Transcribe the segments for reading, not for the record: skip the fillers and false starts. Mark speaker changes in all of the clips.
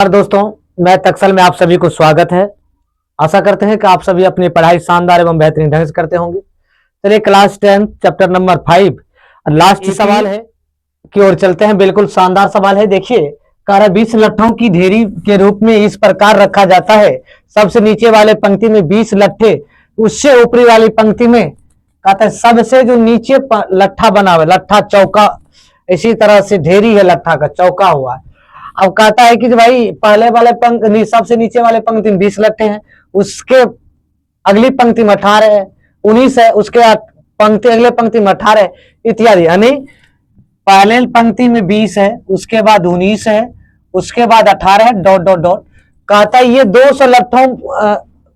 Speaker 1: दोस्तों, मैं तक्सल में आप सभी को स्वागत है। आशा करते हैं कि आप सभी अपनी पढ़ाई शानदार एवं बेहतरीन ढंग से करते होंगे। चलिए क्लास 10 चैप्टर नंबर 5 लास्ट सवाल है की ओर चलते हैं। बिल्कुल शानदार सवाल है। देखिए, कार्य 20 लट्ठों की ढेरी के रूप में इस प्रकार रखा जाता है। सबसे नीचे वाले पंक्ति में 20 लट्ठे, उससे ऊपरी वाली पंक्ति में कहता है सबसे जो नीचे लट्ठा बना हुआ, लट्ठा चौका, इसी तरह से ढेरी है लट्ठा का, चौका हुआ है। अब कहता है कि भाई पहले वाले पंक्ति, सबसे नीचे वाले पंक्ति में 20 लट्ठे हैं, उसके अगली पंक्ति में 18 है, 19 है, उसके पंक्ति अगले पंक्ति में 18 है, इत्यादि। यानी पहले पंक्ति में 20 है, उसके बाद 19 है, उसके बाद 18 है, डॉट डॉट डॉट। कहता है ये 200 लट्ठों,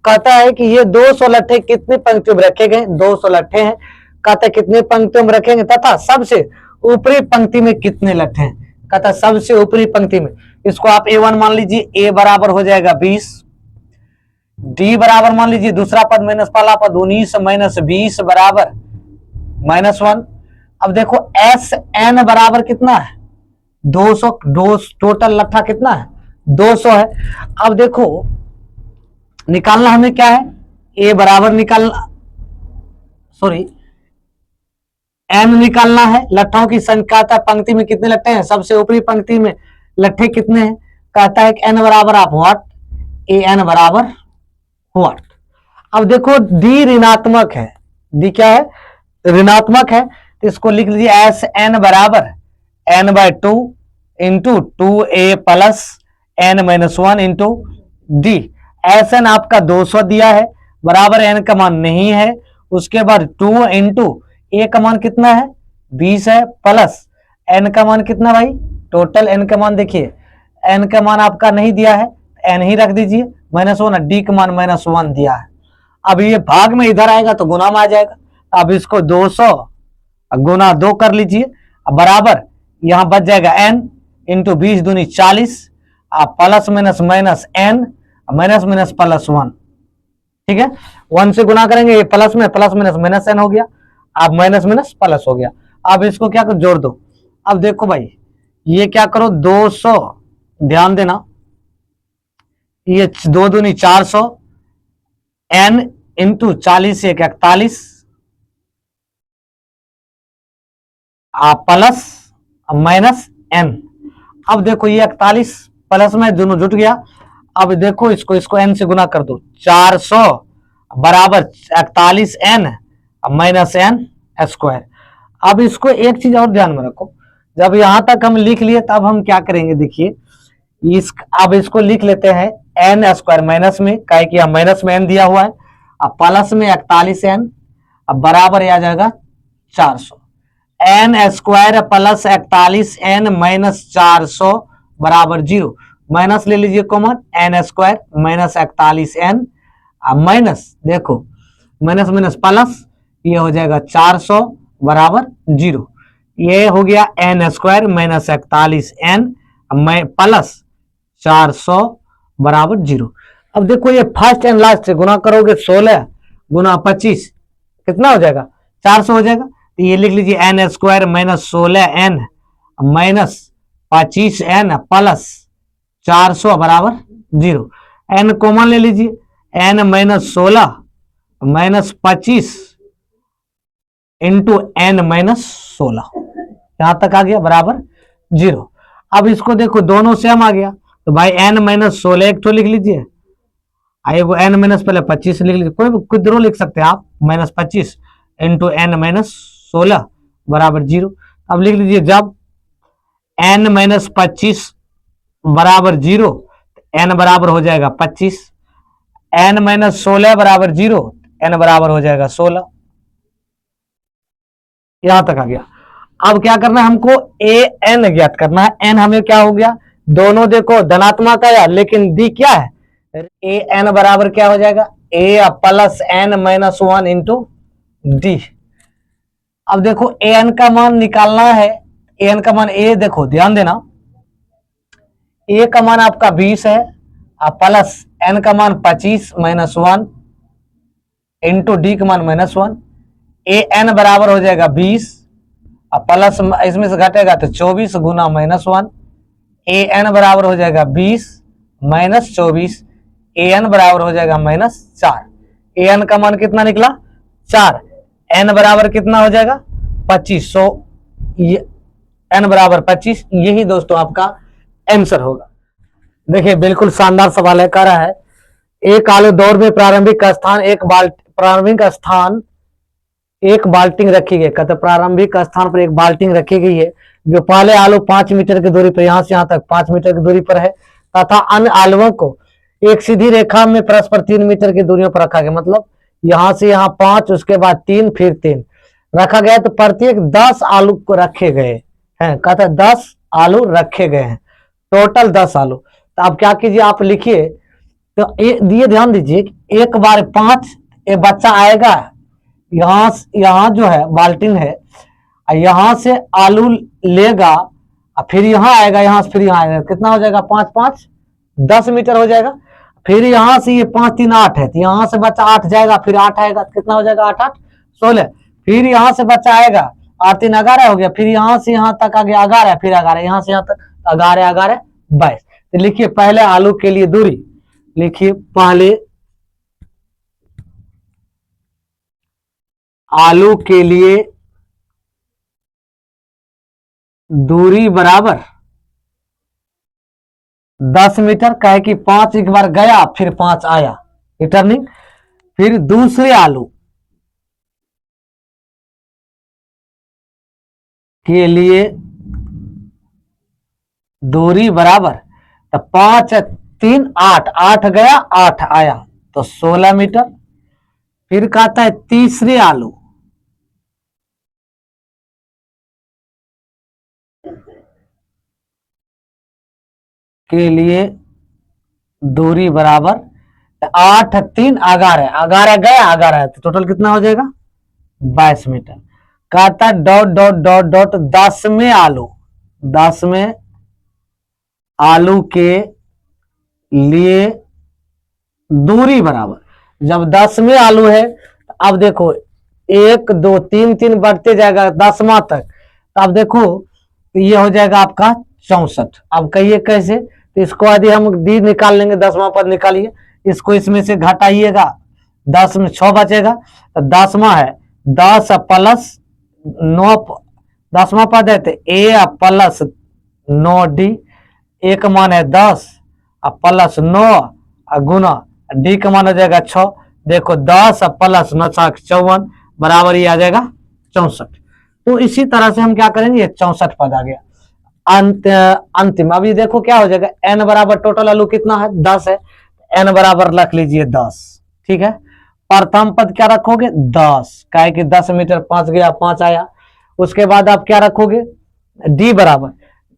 Speaker 1: कहता है कि ये 200 लट्ठे कितने पंक्तियों में रखे गए? 200 लट्ठे हैं। कहता है कितने पंक्तियों में रखेंगे तथा सबसे ऊपरी पंक्ति में कितने लट्ठे हैं? कहता है सबसे ऊपरी पंक्ति में। इसको आप A1 मान लीजिए, A बराबर हो जाएगा 20, D बराबर मान लीजिए दूसरा पद माइनस पहला पद 19 माइनस 20 बराबर -1। अब देखो SN बराबर कितना है? 200। टोटल लट्ठा कितना है? 200 है। अब देखो निकालना हमें क्या है? A बराबर निकालना, सॉरी n निकालना है। लट्ठों की संख्या था, पंक्ति में कितने लट्ठे हैं? सबसे ऊपरी पंक्ति में लट्ठे कितने हैं? कहता है कि n बराबर आप व्हाट, an बराबर व्हाट। अब देखो d ऋणात्मक है, d क्या है? ऋणात्मक है, तो इसको लिख लीजिए SN बराबर n/2 into 2a plus n-1 into d। SN आपका 200 दिया है, बराबर n का मान नहीं है, उसके बाद 2 इंटू a का मान कितना है? 20 है, प्लस n का मान कितना भाई? टोटल n का मान देखिए, n का मान आपका नहीं दिया है, n ही रख दीजिए, -1, d का मान -1 दिया है। अब ये भाग में इधर आएगा तो गुना में आ जाएगा। अब इसको 200 गुना 2 कर लीजिए, बराबर यहां बच जाएगा n इंटू 20 दूनी 40, plus minus minus n, minus minus plus 1। ठीक है, 1 से गुना करेंगे, ये प्लस में प्लस माइनस माइनस n हो गया, अब माइनस माइनस प्लस हो गया। अब इसको क्या करो? जोड़ दो। अब देखो भाई, ये क्या करो? 200, ध्यान देना, ये 2 दूनी 400, n into 40 1 41, plus minus n। अब देखो ये 41 प्लस में दोनों जुट गया। अब देखो इसको n से गुना कर दो, 400 बराबर 41n माइनस n स्क्वायर। अब इसको एक चीज और ध्यान में रखो, जब यहां तक हम लिख लिए तब हम क्या करेंगे? देखिए अब इसको लिख लेते हैं n स्क्वायर माइनस में, काहे कि माइनस में n दिया हुआ है, अब प्लस में 41n, अब बराबर आ जाएगा 400। n square plus 41n minus 400 बराबर 0। माइनस ले लीजिए common, n square minus 41n, minus देखो माइनस माइनस प्लस, ये हो जाएगा 400 बराबर 0। ये हो गया n square minus 41n plus 400 बराबर 0। अब देखो ये फर्स्ट एंड लास्ट से गुना करोगे, 16 गुना 25 कितना हो जाएगा? 400 हो जाएगा। तो ये लिख लीजिए n square minus 16n minus 25n plus 400 बराबर 0। n कॉमन ले लीजिए, n minus 16 minus 25 into n minus 16, यहां तक आ गया बराबर 0। अब इसको देखो दोनों सेम आ गया, तो भाई n माइनस 16 एक तो लिख लीजिए, वो n माइनस पहले 25 लिख लीजिए, कोई किधरों लिख सकते हैं आप, माइनस 25 इंटू n माइनस 16 बराबर 0। अब लिख लीजिए जब n माइनस 25 बराबर 0, n बराबर हो जाएगा 25, n माइनस 16 बराबर 0, n बराबर हो जाएगा 16। यहां तक आ गया। अब क्या करना है हमको? an ज्ञात करना है। n हमें क्या हो गया? दोनों देखो धनात्मक आया, लेकिन d क्या है? an बराबर क्या हो जाएगा? a plus n minus 1 into D. अब देखो an का मान निकालना है, an का मान a देखो ध्यान देना, a का मान आपका 20 है, प्लस n का मान 25 माइनस 1 इंटू डी का मान -1। an बराबर हो जाएगा 20, प्लस इसमें से घटेगा तो 24 गुना -1, an बराबर हो जाएगा 20 -24, an बराबर हो जाएगा -4। an का मान कितना निकला 4, n बराबर कितना हो जाएगा 25। सो ये n बराबर 25, यही दोस्तों आपका आंसर होगा। देखिए बिल्कुल शानदार सवाल है, कह रहा है एक आलू दौड़ में प्रारंभिक स्थान एक बाल्टी रखी गई। कहते प्रारंभिक स्थान पर एक बाल्टी रखी गई है जो पहले आलू 5 मीटर की दूरी पर, यहां से यहां तक 5 मीटर की दूरी पर है, तथा अन्य आलुओं को एक सीधी रेखा में परस्पर 3 मीटर की दूरियों पर रखा गया। मतलब यहां से यहां 5, उसके बाद 3, फिर 3 रखा गया। तो प्रत्येक 10 आलू को रखे गए हैं। कहते 10 आलू रखे गए हैं, टोटल 10 आलू। तो आप क्या कीजिए, आप लिखिए। तो ये ध्यान दीजिए, एक बार 5 एक बच्चा आएगा, यहां जो है बाल्टी है, यहां से आलू लेगा, फिर यहां आएगा, यहां से फिर यहां आएगा, कितना हो जाएगा 5 5 10 मीटर हो जाएगा। फिर यहां से ये 5 3 8 है, तो यहां से बच्चा 8 जाएगा, फिर 8 आएगा, कितना हो जाएगा 8 8 16। फिर यहां से बच्चा आएगा, 8 3 11 हो गया, फिर यहां से यहां तक आ गया 11, फिर 11, यहां से यहां तक 11 11 22। तो लिखिए पहले आलू के लिए दूरी, लिखिए पहले आलू के लिए दूरी बराबर 10 मीटर। कहे कि 5 एक बार गया, फिर 5 आया, रिटर्निंग। फिर दूसरे आलू के लिए दूरी बराबर, तो 5 3 8, 8 गया 8 आया, तो 16 मीटर। फिर कहता है तीसरे आलू के लिए दूरी बराबर 8 3 11, 11 गया 11, तो टोटल कितना हो जाएगा 22 मीटर। कहता डॉट डॉट डॉट डॉट 10वें आलू के लिए दूरी बराबर। जब 10वें आलू है, अब देखो 1 2 3 3 बढ़ते जाएगा 10वां तक, अब देखो ये हो जाएगा आपका 64। अब कहिए कैसे, तो इसको यदि हम डी निकाल लेंगे, 10वां पद निकालिए, इसको इसमें से घटाइएगा, 10 में 6 बचेगा, तो 10वां है 10 प्लस 9, 10वां पद है तो ए प्लस 9 डी, ए का मान है 10 प्लस 9 गुना डी का मान हो जाएगा 6। देखो 10 प्लस 9 54 बराबर ये आ जाएगा 64। तो इसी तरह से हम क्या करेंगे, ये 64 पद आ गया। अंतिम अभी देखो क्या हो जाएगा, एन बराबर टोटल आलू कितना है 10 है, एन बराबर रख लीजिए 10, ठीक है। प्रथम पद क्या रखोगे 10, क्या है कि 10 मीटर 5 गया 5 आया। उसके बाद आप क्या रखोगे डी बराबर,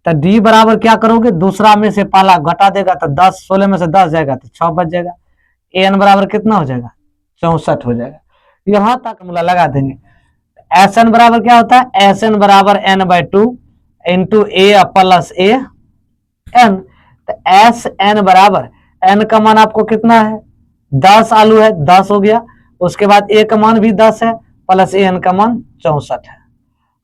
Speaker 1: तो डी बराबर क्या करोगे, दूसरा में से पहला घटा देगा, तो 10 16 में से 10 जाएगा तो 6 बच जाएगा। एन बराबर कितना हो जाएगा 64 हो जाएगा। यहां तक हम लगा देंगे। एस एन बराबर क्या होता है, एस एन बराबर n/2 into A plus A N. तो एस एन बराबर, एन का मान आपको कितना है 10 आलू है, 10 हो गया। उसके बाद ए का मान भी 10 है, प्लस ए एन का मान 64 है।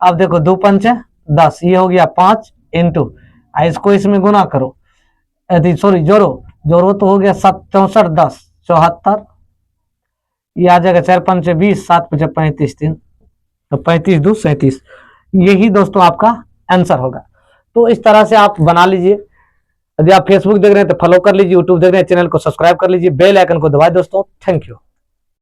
Speaker 1: अब देखो 2 5 10, ये हो गया 5 इंटू, इसको इसमें गुना करो, सॉरी जोरो तो हो गया 64 10 74, ये आ जाएगा 4 5 20, 7 5 35 3, तो 35 2 37। यही दोस्तों आपका आंसर होगा। तो इस तरह से आप बना लीजिए। यदि आप फेसबुक देख रहे हैं तो फॉलो कर लीजिए, यूट्यूब देख रहे हैं चैनल को सब्सक्राइब कर लीजिए, बेल आइकन को दबाए दोस्तों। Thank you.